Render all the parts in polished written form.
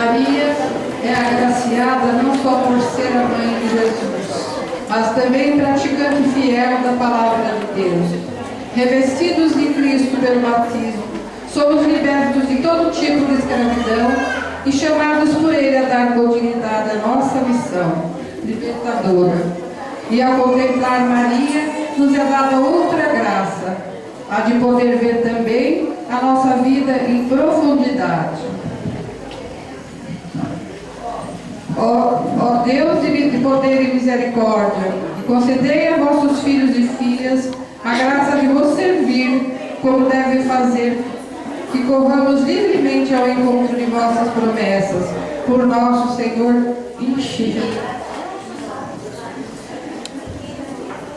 Maria é agraciada não só por ser a mãe de Jesus, mas também praticante fiel da palavra de Deus. Revestidos de Cristo pelo batismo, somos libertos de todo tipo de escravidão e chamados por Ele a dar continuidade à nossa missão libertadora. E ao contemplar Maria, nos é dada outra graça, a de poder ver também a nossa vida em profundidade. Ó Deus de poder e misericórdia, concedei a vossos filhos e filhas a graça de vos servir como devem fazer, que corramos livremente ao encontro de vossas promessas, por nosso Senhor enchido.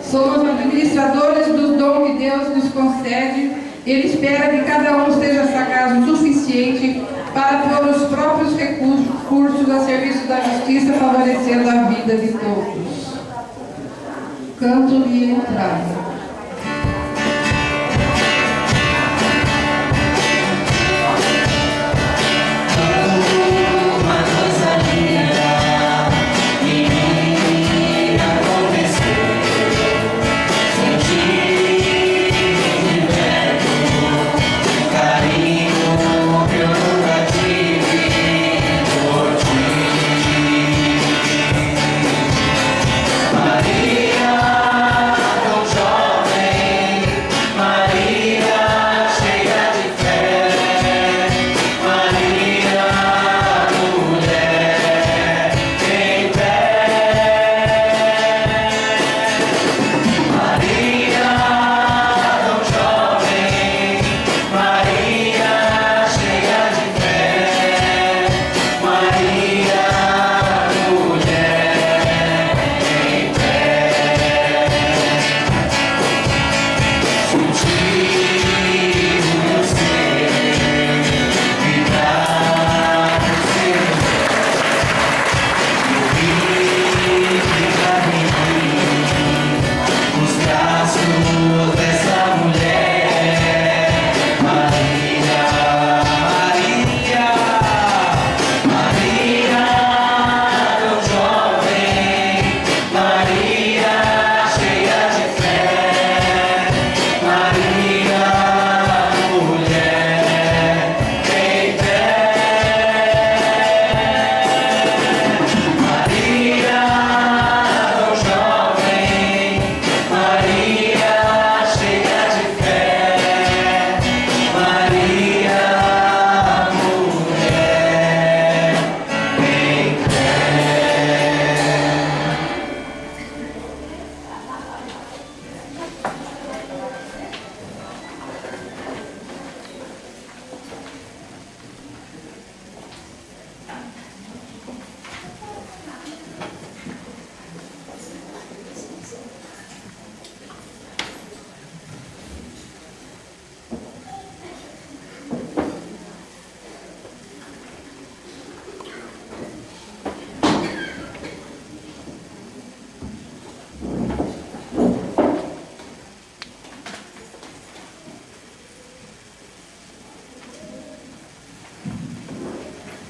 Somos administradores dos dons que Deus nos concede. Ele espera que cada um esteja sagaz o suficiente para pôr os próprios recursos a serviço da justiça, favorecendo a vida de todos. Canto de entrada.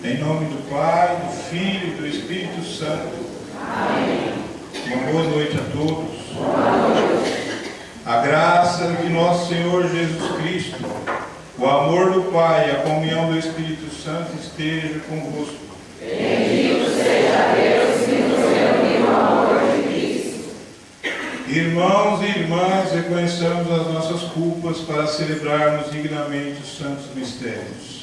Em nome do Pai, do Filho e do Espírito Santo. Amém. Uma boa noite a todos. A graça de nosso Senhor Jesus Cristo, o amor do Pai e a comunhão do Espírito Santo esteja convosco. Bendito seja Deus que nos reuniu ao amor de Cristo. Irmãos e irmãs, reconheçamos as nossas culpas para celebrarmos dignamente os santos mistérios.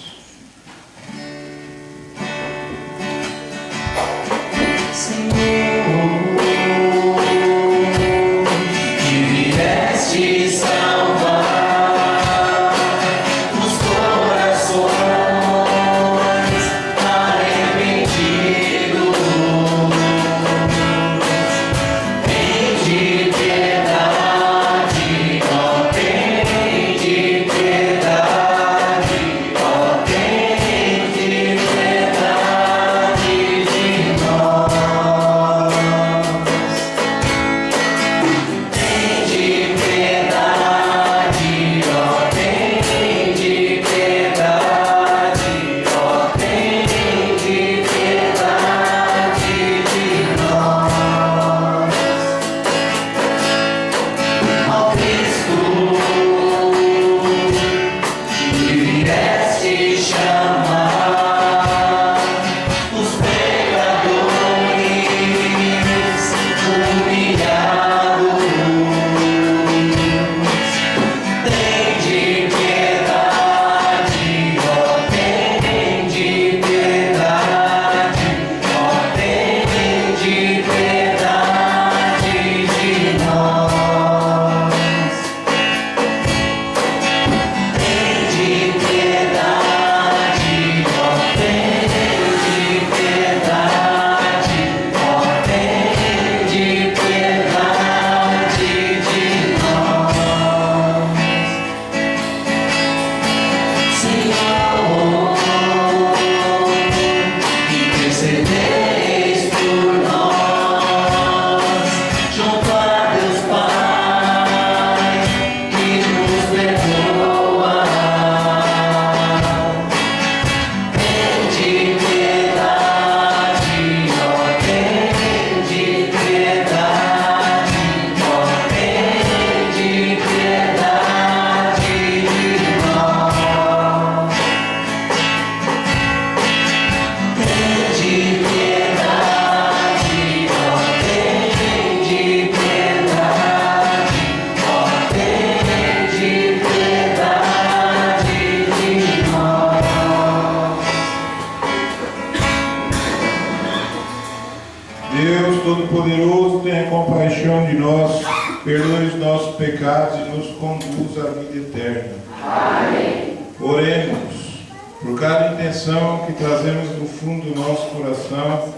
Todo-Poderoso, tenha compaixão de nós, perdoe os nossos pecados e nos conduza à vida eterna. Amém. Oremos por cada intenção que trazemos do fundo do nosso coração,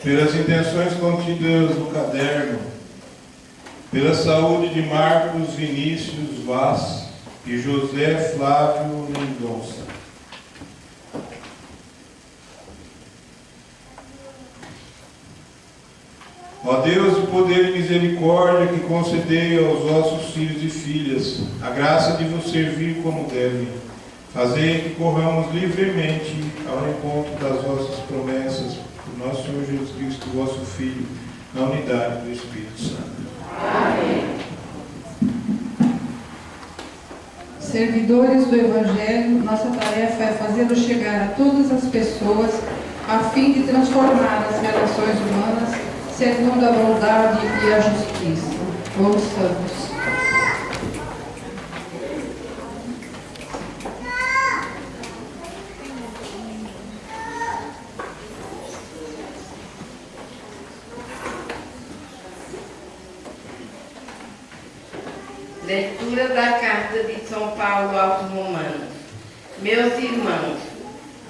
pelas intenções contidas no caderno, pela saúde de Marcos Vinícius Vaz e José Flávio Mendonça. Ó Deus de poder e misericórdia, que concedei aos vossos filhos e filhas a graça de vos servir como deve, fazei que corramos livremente ao encontro das vossas promessas, por nosso Senhor Jesus Cristo, vosso Filho, na unidade do Espírito Santo. Amém. Servidores do Evangelho, nossa tarefa é fazê-lo chegar a todas as pessoas, a fim de transformar as relações humanas segundo a bondade e a justiça. Ouçamos. Leitura da Carta de São Paulo aos Romanos. Meus irmãos,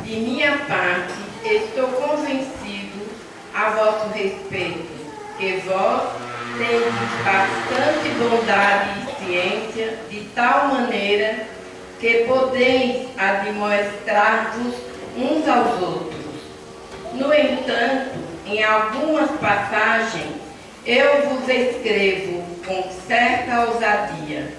de minha parte, estou convencido a vosso respeito, que vós tendes bastante bondade e ciência, de tal maneira que podeis admoestar-vos uns aos outros. No entanto, em algumas passagens, eu vos escrevo com certa ousadia,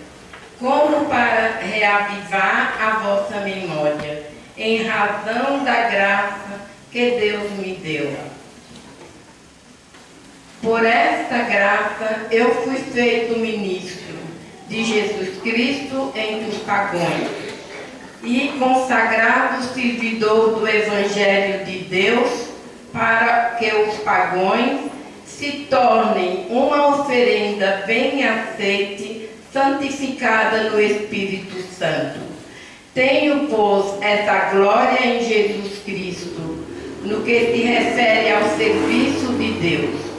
como para reavivar a vossa memória, em razão da graça que Deus me deu. Por esta graça eu fui feito ministro de Jesus Cristo entre os pagãos e consagrado servidor do Evangelho de Deus, para que os pagãos se tornem uma oferenda bem aceite, santificada no Espírito Santo. Tenho, pois, essa glória em Jesus Cristo, no que se refere ao serviço de Deus.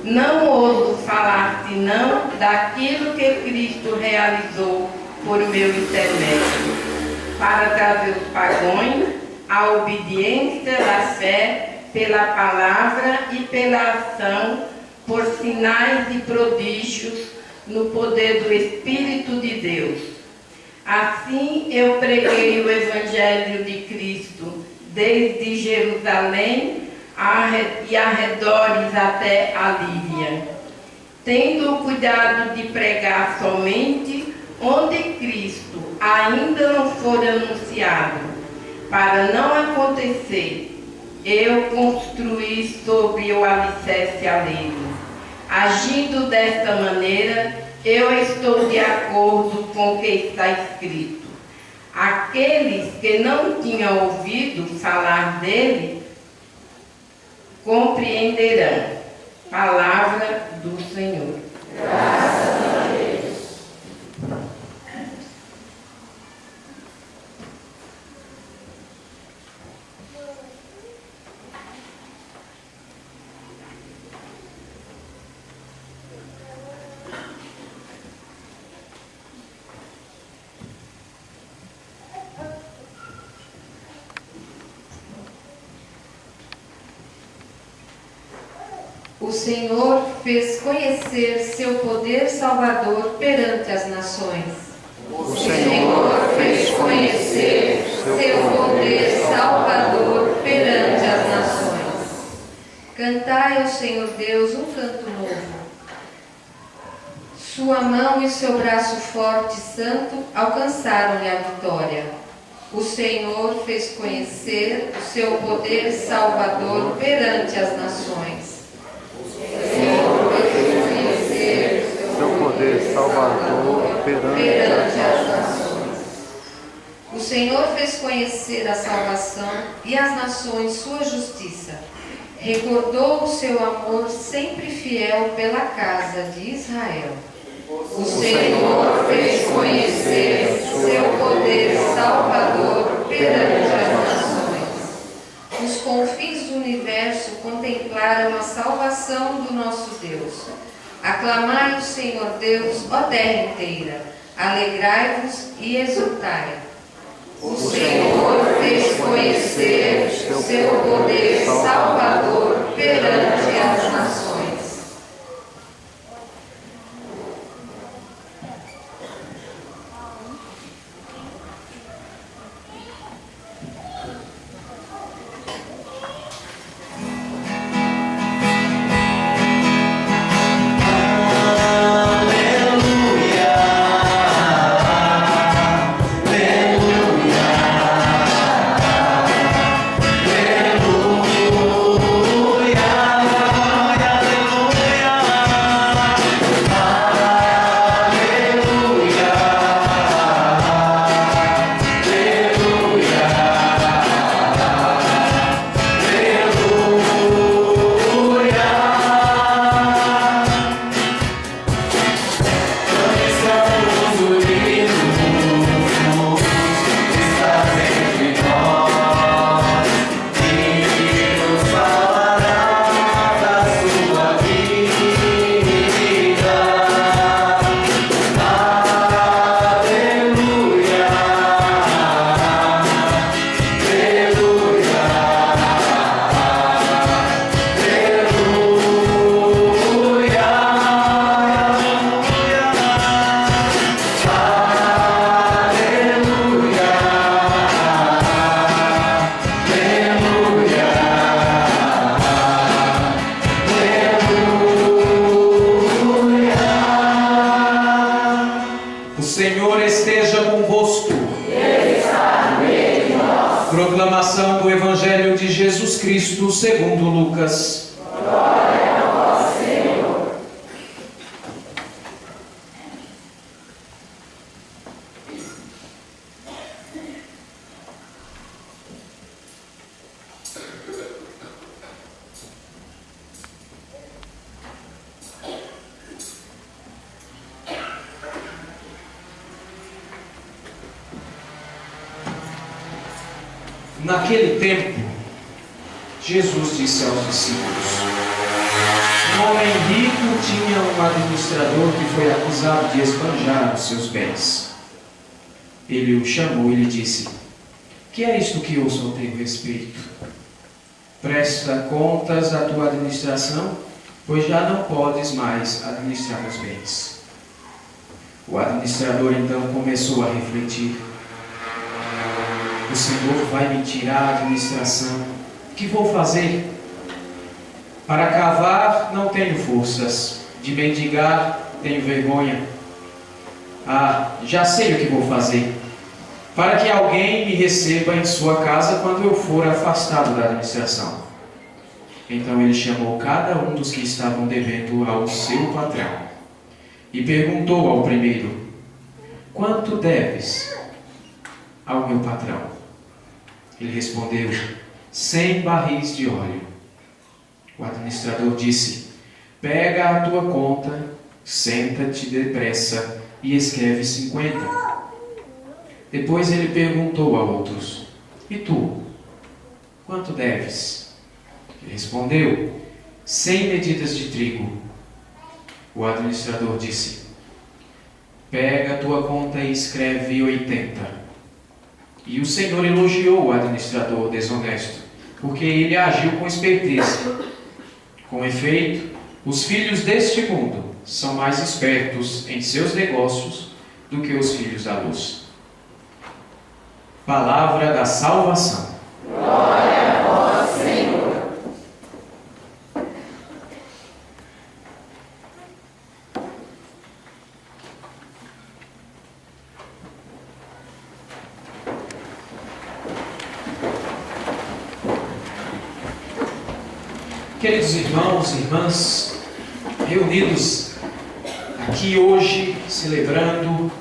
Não ouso falar senão daquilo que Cristo realizou por meu intermédio, para trazer os pagãos à obediência da fé pela palavra e pela ação, por sinais e prodígios, no poder do Espírito de Deus. Assim eu preguei o Evangelho de Cristo, desde Jerusalém e arredores até a Líbia, tendo o cuidado de pregar somente onde Cristo ainda não for anunciado, para não acontecer eu construí sobre o alicerce alheio. Agindo desta maneira, eu estou de acordo com o que está escrito. Aqueles que não tinham ouvido falar dele, compreenderão. Palavra do Senhor. Graças a Deus. O Senhor fez conhecer seu poder salvador perante as nações. O Senhor fez conhecer seu poder salvador perante as nações. Cantai ao Senhor Deus um canto novo. Sua mão e seu braço forte e santo alcançaram-lhe a vitória. O Senhor fez conhecer o seu poder salvador perante as nações. seu poder salvador perante as nações. O Senhor fez conhecer a salvação e as nações sua justiça. Recordou o seu amor sempre fiel pela casa de Israel. O Senhor fez conhecer seu poder salvador perante as nações. Os confins do universo contemplaram a salvação do nosso Deus. Aclamai o Senhor Deus, ó terra inteira. Alegrai-vos e exultai. O Senhor fez conhecer o seu poder salvador perante as nações. Proclamação do Evangelho de Jesus Cristo segundo Lucas. Glória a vós, Senhor. Naquele tempo, Jesus disse aos discípulos: um homem rico tinha um administrador que foi acusado de esbanjar os seus bens. Ele o chamou e lhe disse: que é isto que ouço ao teu respeito? Presta contas da tua administração, pois já não podes mais administrar os bens. O administrador então começou a refletir: o Senhor vai me tirar a administração. O que vou fazer? Para cavar não tenho forças, de mendigar tenho vergonha. Já sei o que vou fazer. Para que alguém me receba em sua casa quando eu for afastado da administração. Então ele chamou cada um dos que estavam devendo ao seu patrão e perguntou ao primeiro: quanto deves ao meu patrão? Ele respondeu: 100 barris de óleo. O administrador disse: pega a tua conta, senta-te depressa e escreve 50. Depois ele perguntou a outros: e tu, quanto deves? Ele respondeu: 100 medidas de trigo. O administrador disse: pega a tua conta e escreve 80. E o Senhor elogiou o administrador desonesto, porque ele agiu com esperteza. Com efeito, os filhos deste mundo são mais espertos em seus negócios do que os filhos da luz. Palavra da salvação. Glória a vós, Senhor. Queridos irmãos e irmãs, reunidos aqui hoje, celebrando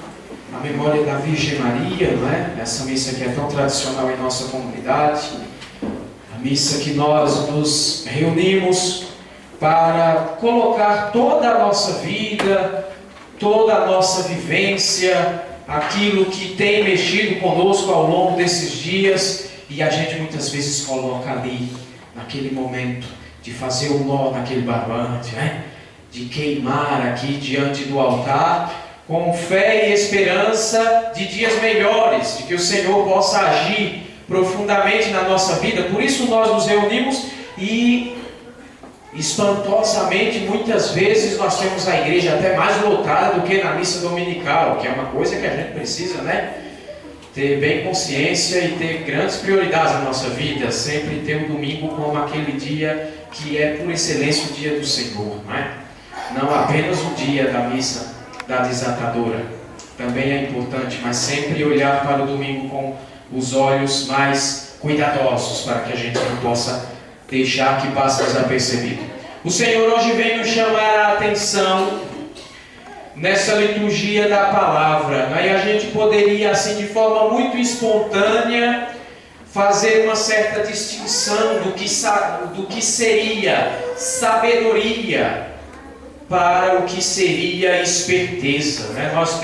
a memória da Virgem Maria, não é? Essa missa que é tão tradicional em nossa comunidade, a missa que nós nos reunimos para colocar toda a nossa vida, toda a nossa vivência, aquilo que tem mexido conosco ao longo desses dias, e a gente muitas vezes coloca ali, naquele momento de fazer o nó naquele barbante, né? De queimar aqui diante do altar, com fé e esperança de dias melhores, de que o Senhor possa agir profundamente na nossa vida. Por isso nós nos reunimos e, espantosamente, muitas vezes nós temos a igreja até mais lotada do que na missa dominical, que é uma coisa que a gente precisa, né? Ter bem consciência e ter grandes prioridades na nossa vida, sempre ter o domingo como aquele dia que é por excelência o dia do Senhor, não é? Não apenas o dia da missa da desatadora, também é importante, mas sempre olhar para o domingo com os olhos mais cuidadosos, para que a gente não possa deixar que passe desapercebido. O Senhor hoje vem nos chamar a atenção nessa liturgia da palavra, né? E a gente poderia, assim, de forma muito espontânea, fazer uma certa distinção do que seria sabedoria para o que seria esperteza, né? Nós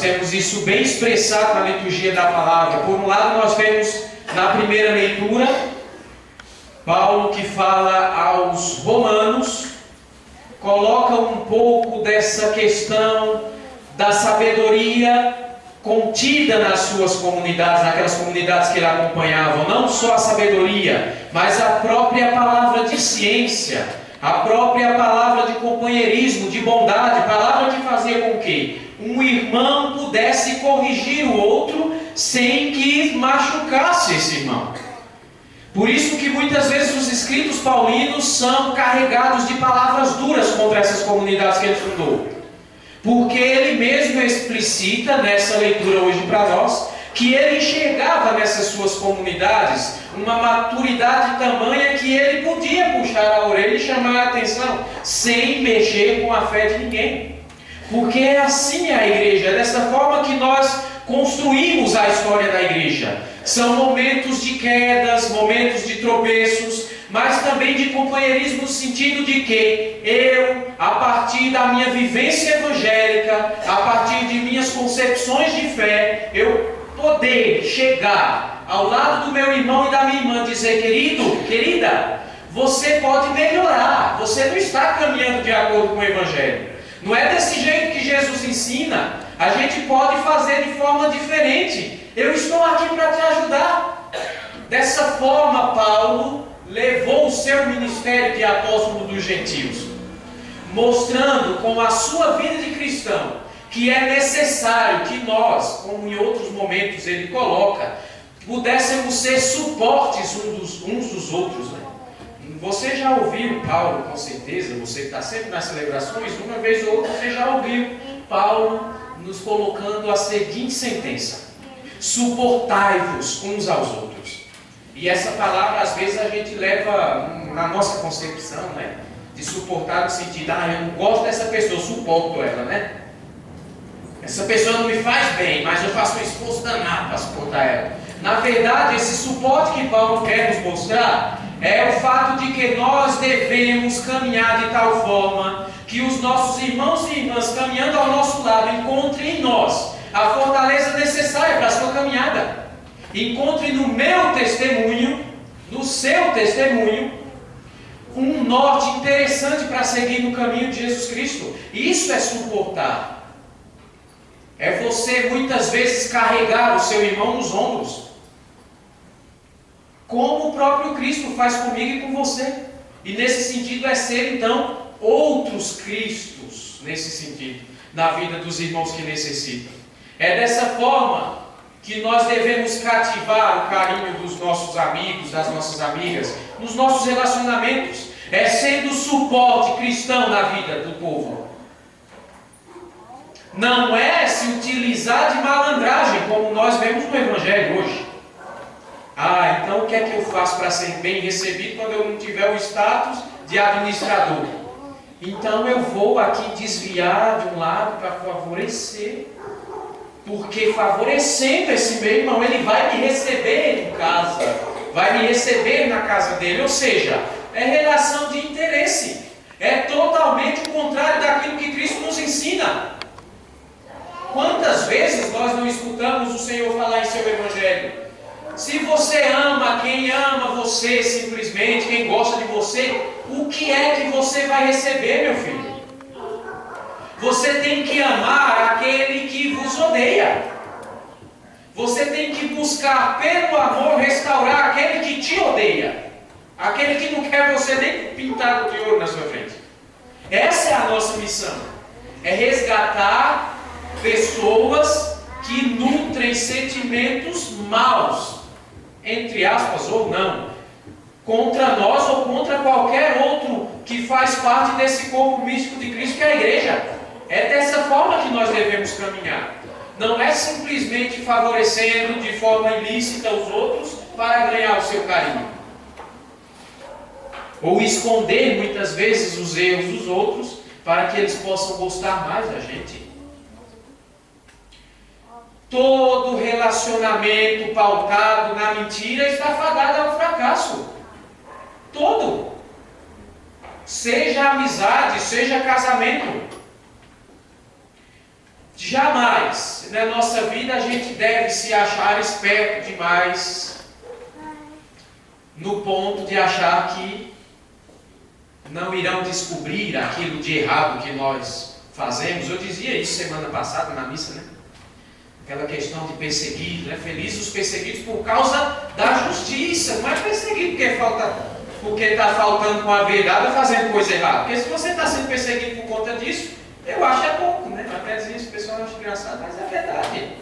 temos isso bem expressado na liturgia da palavra. Por um lado, nós vemos na primeira leitura Paulo, que fala aos romanos, coloca um pouco dessa questão da sabedoria contida nas suas comunidades, naquelas comunidades que ele acompanhava. Não só a sabedoria, mas a própria palavra de ciência, a própria palavra de companheirismo, de bondade, palavra que fazia com que um irmão pudesse corrigir o outro sem que machucasse esse irmão. Por isso que muitas vezes os escritos paulinos são carregados de palavras duras contra essas comunidades que ele fundou. Porque ele mesmo explicita nessa leitura hoje para nós que ele enxergava nessas suas comunidades uma maturidade tamanha que ele podia puxar a orelha e chamar a atenção sem mexer com a fé de ninguém. Porque é assim a igreja, é dessa forma que nós construímos a história da igreja. São momentos de quedas, momentos de tropeços, mas também de companheirismo no sentido de que eu, a partir da minha vivência evangélica, a partir de minhas concepções de fé, eu poder chegar ao lado do meu irmão e da minha irmã e dizer: querido, querida, você pode melhorar, você não está caminhando de acordo com o evangelho. Não é desse jeito que Jesus ensina, a gente pode fazer de forma diferente. Eu estou aqui para te ajudar. Dessa forma, Paulo levou o seu ministério de apóstolo dos gentios, mostrando com a sua vida de cristão que é necessário que nós, como em outros momentos ele coloca, pudéssemos ser suportes uns dos outros, né? Você já ouviu Paulo, com certeza, você está sempre nas celebrações, uma vez ou outra você já ouviu Paulo nos colocando a seguinte sentença: suportai-vos uns aos outros. E essa palavra às vezes a gente leva na nossa concepção, né? De suportar no sentido, eu não gosto dessa pessoa, eu suporto ela, né? Essa pessoa não me faz bem, mas eu faço um esforço danado para suportar ela. Na verdade, esse suporte que Paulo quer nos mostrar é o fato de que nós devemos caminhar de tal forma que os nossos irmãos e irmãs caminhando ao nosso lado encontrem em nós a fortaleza necessária para a sua caminhada. Encontre no meu testemunho, no seu testemunho, um norte interessante para seguir no caminho de Jesus Cristo. Isso é suportar. É você muitas vezes carregar o seu irmão nos ombros, como o próprio Cristo faz comigo e com você. E nesse sentido é ser então outros Cristos, nesse sentido, na vida dos irmãos que necessitam. É dessa forma que nós devemos cativar o carinho dos nossos amigos, das nossas amigas, nos nossos relacionamentos. É sendo suporte cristão na vida do povo. Não é se utilizar de malandragem, como nós vemos no Evangelho hoje. Então o que é que eu faço para ser bem recebido quando eu não tiver o status de administrador? Então eu vou aqui desviar de um lado para favorecer, porque favorecendo esse meu irmão, ele vai me receber em casa, vai me receber na casa dele. Ou seja, é relação de interesse, é totalmente o contrário daquilo que Cristo nos ensina. Quantas vezes nós não escutamos o Senhor falar em seu Evangelho? Se você ama quem ama você simplesmente, quem gosta de você, o que é que você vai receber, meu filho? Você tem que amar aquele que vos odeia. Você tem que buscar pelo amor restaurar aquele que te odeia. Aquele que não quer você nem pintado de ouro na sua frente. Essa é a nossa missão. É resgatar pessoas que nutrem sentimentos maus, entre aspas ou não, contra nós ou contra qualquer outro que faz parte desse corpo místico de Cristo que é a igreja. É dessa forma que nós devemos caminhar. Não é simplesmente favorecendo de forma ilícita os outros para ganhar o seu carinho. Ou esconder muitas vezes os erros dos outros para que eles possam gostar mais da gente. Todo relacionamento pautado na mentira está fadado ao fracasso. Todo. Seja amizade, seja casamento. Jamais na nossa vida a gente deve se achar esperto demais no ponto de achar que não irão descobrir aquilo de errado que nós fazemos. Eu dizia isso semana passada na missa, né? Aquela questão de perseguir, né? Felizes os perseguidos por causa da justiça. Não é perseguido porque está faltando com a verdade ou fazendo coisa errada. Porque se você está sendo perseguido por conta disso, eu acho é pouco, né? Até dizer isso, o pessoal acha engraçado, mas é verdade.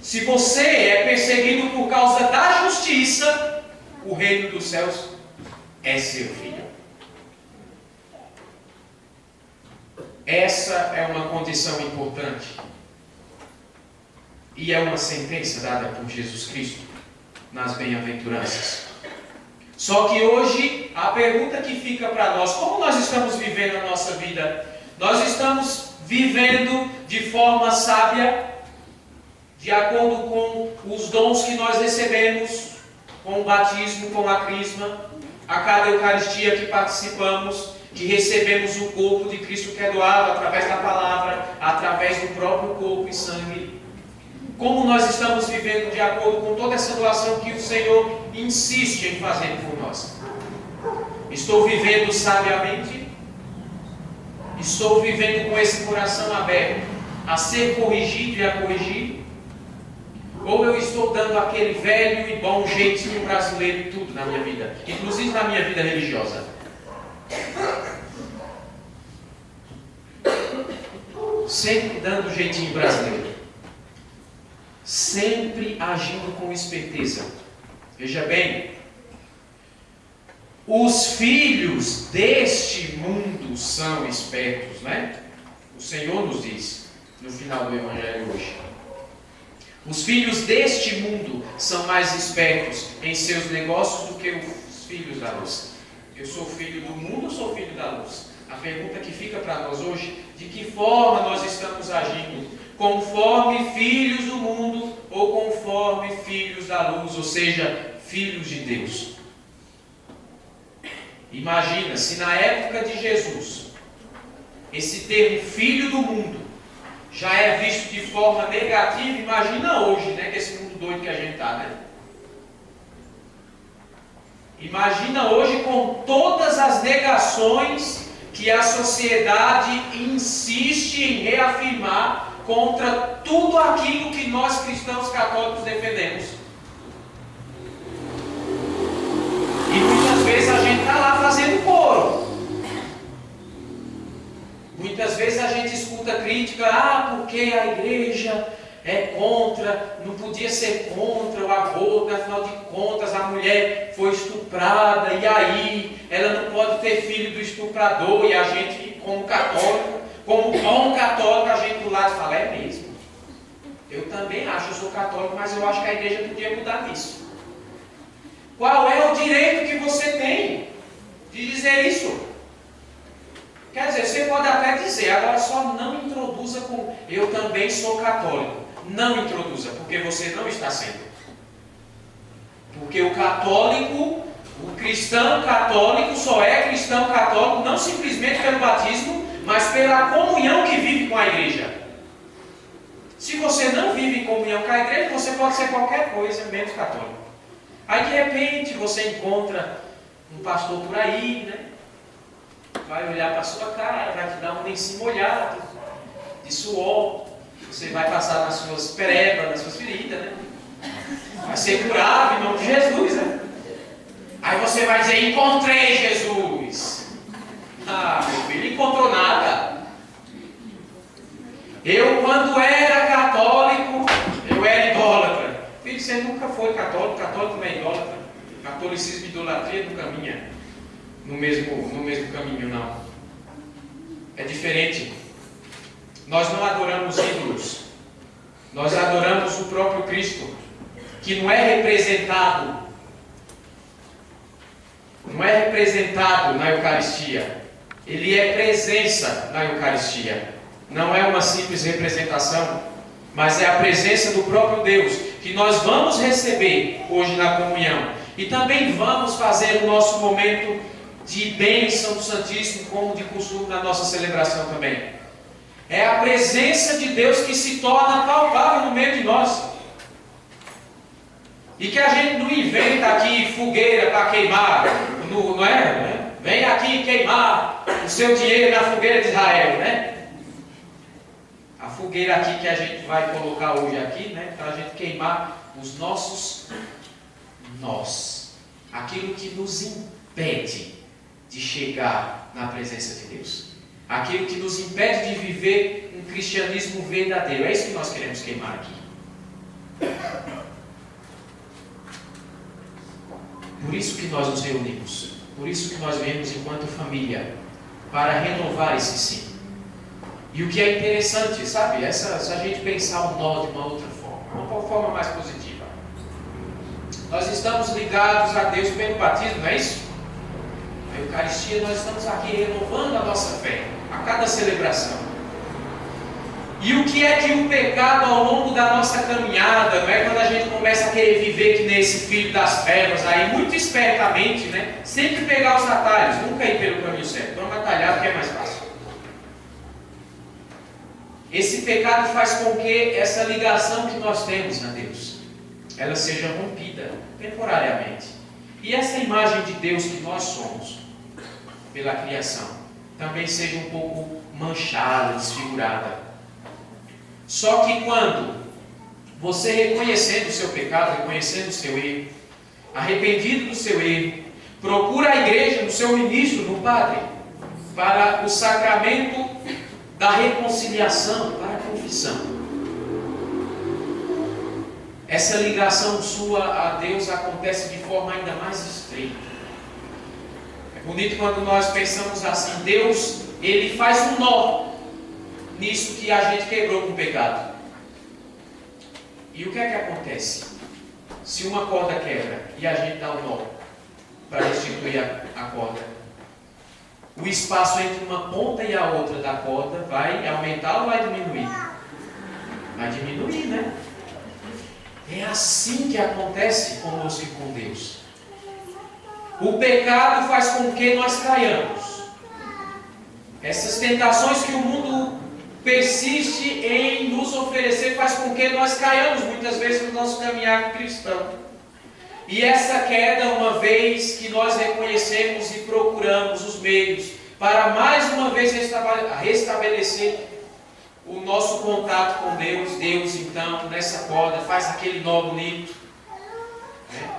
Se você é perseguido por causa da justiça, o reino dos céus é seu filho. Essa é uma condição importante. E é uma sentença dada por Jesus Cristo nas bem-aventuranças. Só que hoje, a pergunta que fica para nós, como nós estamos vivendo a nossa vida? Nós estamos vivendo de forma sábia, de acordo com os dons que nós recebemos, com o batismo, com a crisma, a cada Eucaristia que participamos, que recebemos o corpo de Cristo que é doado através da palavra, através do próprio corpo e sangue. Como nós estamos vivendo de acordo com toda essa doação que o Senhor insiste em fazer por nós? Estou vivendo sabiamente? Estou vivendo com esse coração aberto a ser corrigido e a corrigir? Ou eu estou dando aquele velho e bom jeitinho brasileiro em tudo na minha vida, inclusive na minha vida religiosa? Sempre dando jeitinho brasileiro. Sempre agindo com esperteza. Veja bem, os filhos deste mundo são espertos, né? O Senhor nos diz no final do Evangelho hoje. Os filhos deste mundo são mais espertos em seus negócios do que os filhos da luz. Eu sou filho do mundo ou sou filho da luz? A pergunta que fica para nós hoje, de que forma nós estamos agindo? Conforme filhos do mundo ou conforme filhos da luz, ou seja, filhos de Deus? Imagina, se na época de Jesus, esse termo filho do mundo já é visto de forma negativa, imagina hoje, né, que esse mundo doido que a gente está, né? Imagina hoje com todas as negações que a sociedade insiste em reafirmar contra tudo aquilo que nós cristãos católicos defendemos. E muitas vezes a gente está lá fazendo coro. Muitas vezes a gente escuta crítica, porque a igreja é contra, não podia ser contra o aborto, afinal de contas a mulher foi estuprada, e aí ela não pode ter filho do estuprador, e a gente, como católico, como bom católico, a gente do lado fala, é mesmo. Eu também acho, eu sou católico, mas eu acho que a igreja podia mudar isso. Qual é o direito que você tem de dizer isso? Quer dizer, você pode até dizer, agora só não introduza com eu também sou católico. Não introduza, porque você não está sendo. Porque o católico, o cristão católico só é cristão católico não simplesmente pelo batismo, mas pela comunhão que vive com a igreja. Se você não vive em comunhão com a igreja, você pode ser qualquer coisa menos católico. Aí de repente você encontra um pastor por aí, né? Vai olhar para a sua cara, vai te dar um lencinho molhado de suor. Você vai passar nas suas perebas, nas suas feridas, né? Vai ser curado em nome de Jesus, né? Aí você vai dizer, encontrei Jesus. Ah, meu filho, não encontrou nada. Eu, quando era católico, eu era idólatra. Filho, você nunca foi católico, católico não é idólatra. Catolicismo e idolatria não caminha no mesmo caminho, não. É diferente. Nós não adoramos ídolos. Nós adoramos o próprio Cristo, que não é representado na Eucaristia. Ele é presença na Eucaristia. Não é uma simples representação, mas é a presença do próprio Deus, que nós vamos receber hoje na comunhão. E também vamos fazer o nosso momento de bênção do Santíssimo, como de costume na nossa celebração também. É a presença de Deus que se torna palpável no meio de nós. E que a gente não inventa aqui fogueira para queimar, não é? Vem aqui queimar o seu dinheiro na fogueira de Israel, né? A fogueira aqui que a gente vai colocar hoje aqui, né? Para a gente queimar os nossos nós. Aquilo que nos impede de chegar na presença de Deus. Aquilo que nos impede de viver um cristianismo verdadeiro. É isso que nós queremos queimar aqui. Por isso que nós nos reunimos. Por isso que nós viemos enquanto família. Para renovar esse sim. E o que é interessante, sabe? Se a gente pensar o nó de uma outra forma. Uma forma mais positiva. Nós estamos ligados a Deus pelo batismo, não é isso? A Eucaristia, nós estamos aqui renovando a nossa fé. A cada celebração. E o que é que o pecado ao longo da nossa caminhada, não é? Quando a gente começa a querer viver que nem esse filho das trevas aí, muito espertamente, né? Sempre pegar os atalhos, nunca ir pelo caminho certo. Vamos atalhar porque é mais fácil. Esse pecado faz com que essa ligação que nós temos a Deus, ela seja rompida temporariamente. E essa imagem de Deus que nós somos, pela criação, também seja um pouco manchada, desfigurada. Só que quando você reconhecendo o seu pecado, reconhecendo o seu erro, arrependido do seu erro, procura a igreja, no seu ministro, no padre, para o sacramento da reconciliação, para a confissão. Essa ligação sua a Deus acontece de forma ainda mais estreita. É bonito quando nós pensamos assim, Deus, Ele faz um nó nisso que a gente quebrou com o pecado. E o que é que acontece? Se uma corda quebra e a gente dá um nó para restituir a corda, o espaço entre uma ponta e a outra da corda vai aumentar ou vai diminuir? Vai diminuir, né? É assim que acontece conosco e com Deus. O pecado faz com que nós caiamos. Essas tentações que o mundo persiste em nos oferecer faz com que nós caiamos muitas vezes no nosso caminhar cristão. E essa queda, uma vez que nós reconhecemos e procuramos os meios para mais uma vez restabelecer o nosso contato com Deus, Deus então nessa corda faz aquele nó bonito, né?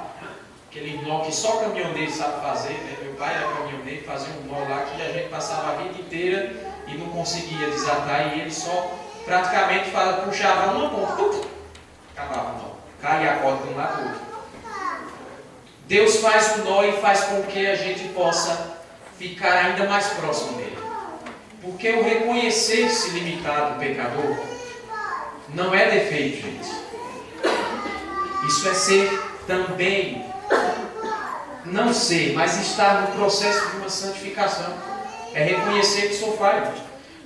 Aquele nó que só caminhoneiro sabe fazer, né? Meu pai era caminhoneiro, fazia um nó lá que a gente passava a vida inteira e não conseguia desatar, e ele só praticamente puxava uma ponta, acabava o nó, caía a corda de um lado do outro. Deus faz o nó e faz com que a gente possa ficar ainda mais próximo dele. Porque o reconhecer-se limitado pecador não é defeito, gente. Isso é ser também, não ser, mas estar no processo de uma santificação. É reconhecer que sou falho.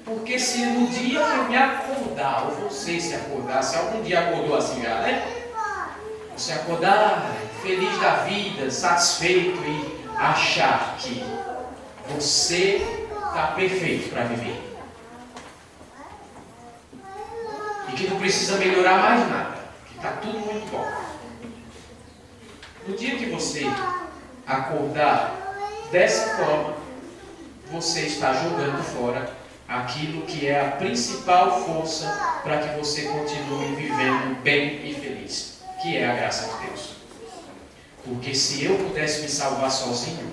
Porque se no dia que eu me acordar, ou você se acordar, se algum dia acordou assim já, né? Você acordar feliz da vida, satisfeito e achar que você está perfeito para viver. E que não precisa melhorar mais nada. Que está tudo muito bom. No dia que você acordar dessa forma, você está jogando fora aquilo que é a principal força para que você continue vivendo bem e feliz, que é a graça de Deus. Porque se eu pudesse me salvar sozinho,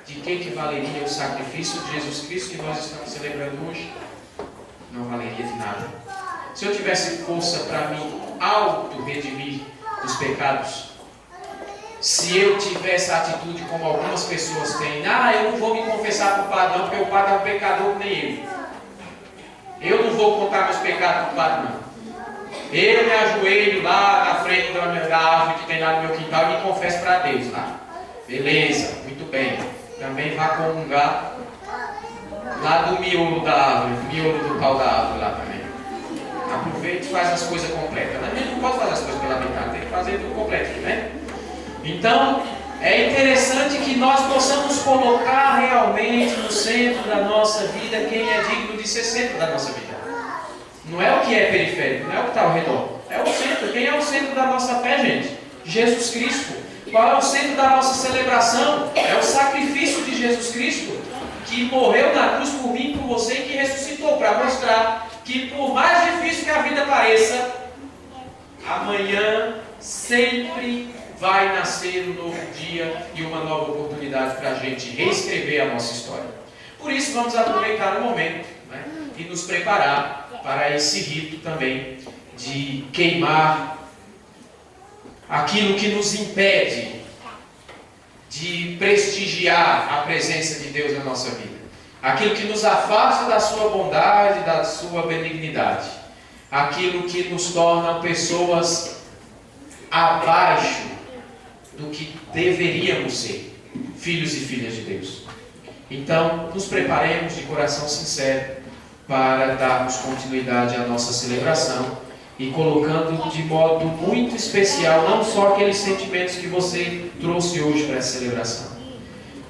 de que valeria o sacrifício de Jesus Cristo que nós estamos celebrando hoje? Não valeria de nada. Se eu tivesse força para me auto-redimir dos pecados, se eu tivesse a atitude como algumas pessoas têm, eu não vou me confessar para o padre não, porque o padre é um pecador que nem eu não vou contar meus pecados para o padre não. Eu me ajoelho lá na frente da árvore que tem lá no meu quintal e me confesso para Deus lá. Beleza, muito bem. Também vá comungar lá do miolo da árvore, do miolo do pau da árvore lá também. Aproveita e faz as coisas completas. A gente não pode fazer as coisas pela metade, tem que fazer tudo completo, né? Então, é interessante que nós possamos colocar realmente no centro da nossa vida quem é digno de ser centro da nossa vida. Não é o que é periférico, não é o que está ao redor. É o centro. Quem é o centro da nossa fé, gente? Jesus Cristo. Qual é o centro da nossa celebração? É o sacrifício de Jesus Cristo, que morreu na cruz por mim e por você e que ressuscitou para mostrar que por mais difícil que a vida pareça, amanhã sempre vai nascer um novo dia e uma nova oportunidade para a gente reescrever a nossa história. Por isso vamos aproveitar o momento, né, e nos preparar para esse rito também de queimar aquilo que nos impede de prestigiar a presença de Deus na nossa vida, aquilo que nos afasta da sua bondade, da sua benignidade, aquilo que nos torna pessoas abaixo do que deveríamos ser, filhos e filhas de Deus. Então, nos preparemos de coração sincero para darmos continuidade à nossa celebração e colocando de modo muito especial não só aqueles sentimentos que você trouxe hoje para essa celebração,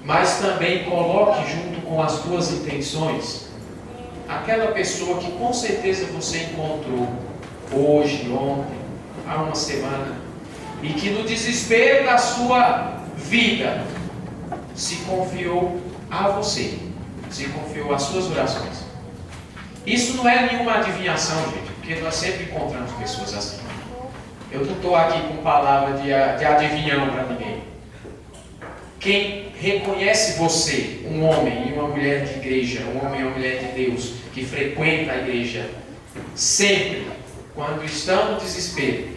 mas também coloque junto com as tuas intenções aquela pessoa que com certeza você encontrou hoje, ontem, há uma semana, e que no desespero da sua vida se confiou a você, se confiou às suas orações. Isso não é nenhuma adivinhação, gente, porque nós sempre encontramos pessoas assim. Eu não estou aqui com palavra de adivinhão para ninguém. Quem reconhece você, um homem e uma mulher de igreja, um homem e uma mulher de Deus, que frequenta a igreja, sempre, quando estão no desespero,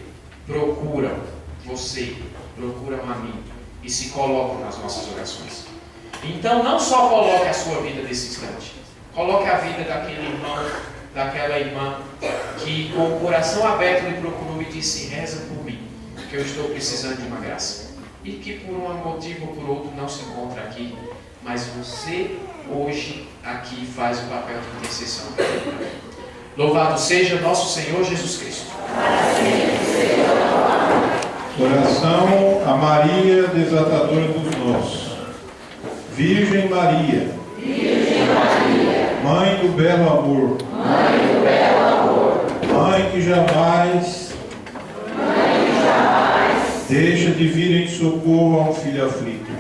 procuram você, procuram a mim e se colocam nas nossas orações. Então não só coloque a sua vida nesse instante, coloque a vida daquele irmão, daquela irmã que com o coração aberto lhe procurou e disse: reza por mim, que eu estou precisando de uma graça. E que por um motivo ou por outro não se encontra aqui, mas você hoje aqui faz o papel de intercessão. Louvado seja nosso Senhor Jesus Cristo. Oração a Maria, desatadora dos nós. Virgem Maria, Mãe do belo amor, Mãe que jamais deixa de vir em socorro a um filho aflito.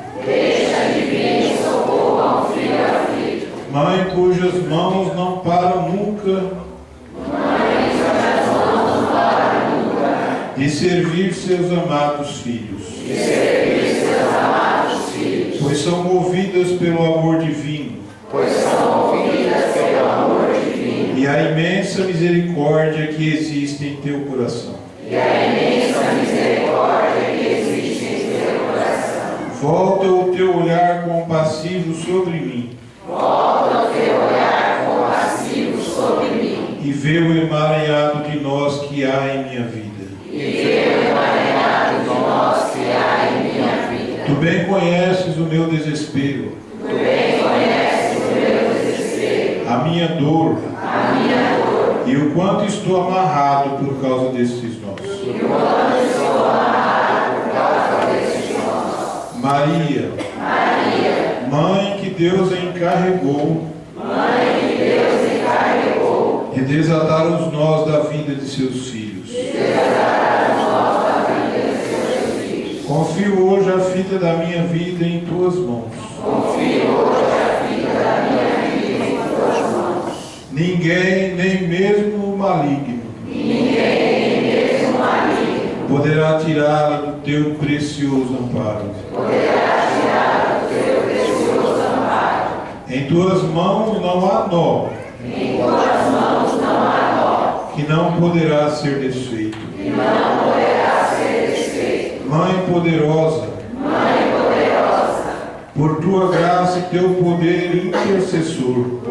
Mãe cujas mãos não param nunca de servir seus amados filhos. Pois são movidas pelo amor divino. E a imensa misericórdia que existe em teu coração. Volta o teu olhar compassivo sobre mim. E vê o emaranhado de nós que há em minha vida. Tu bem conheces o meu desespero. A minha dor. E o quanto estou amarrado por causa destes nós. Maria, Mãe que Deus encarregou de desatar os nós da vida de seus filhos. Confio hoje a fita da minha vida em tuas mãos. Ninguém, nem mesmo o maligno, poderá tirá-la do teu precioso amparo. Em tuas mãos não há nó, que não poderá ser desfeito. Mãe poderosa, por tua graça e teu poder intercessor,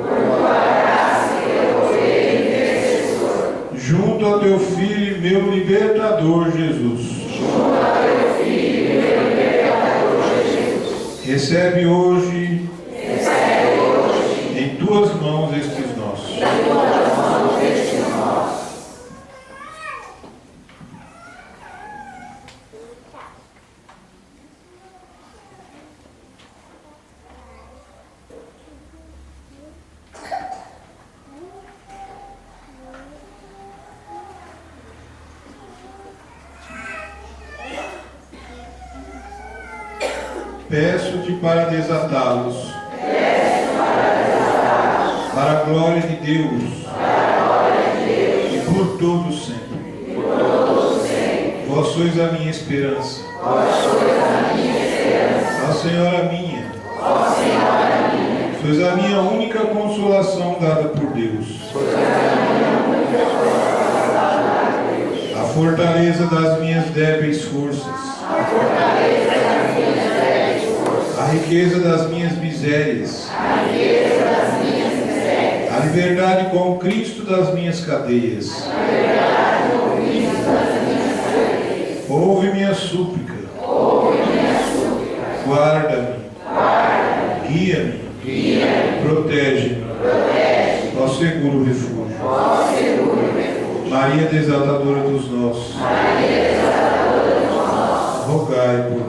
junto ao teu Filho e meu libertador Jesus, recebe hoje em tuas mãos estes nossos. Peço-te para desatá-los, para a glória de Deus, e por todo sempre. Vós sois a minha esperança, ó Senhora minha, sois a minha única consolação dada por Deus, a fortaleza das minhas débeis forças, a riqueza das minhas misérias, a liberdade com Cristo das minhas cadeias. Ouve minha súplica, guarda-me, guia-me, protege-me, ó seguro refúgio. Maria desatadora dos nossos, rogai por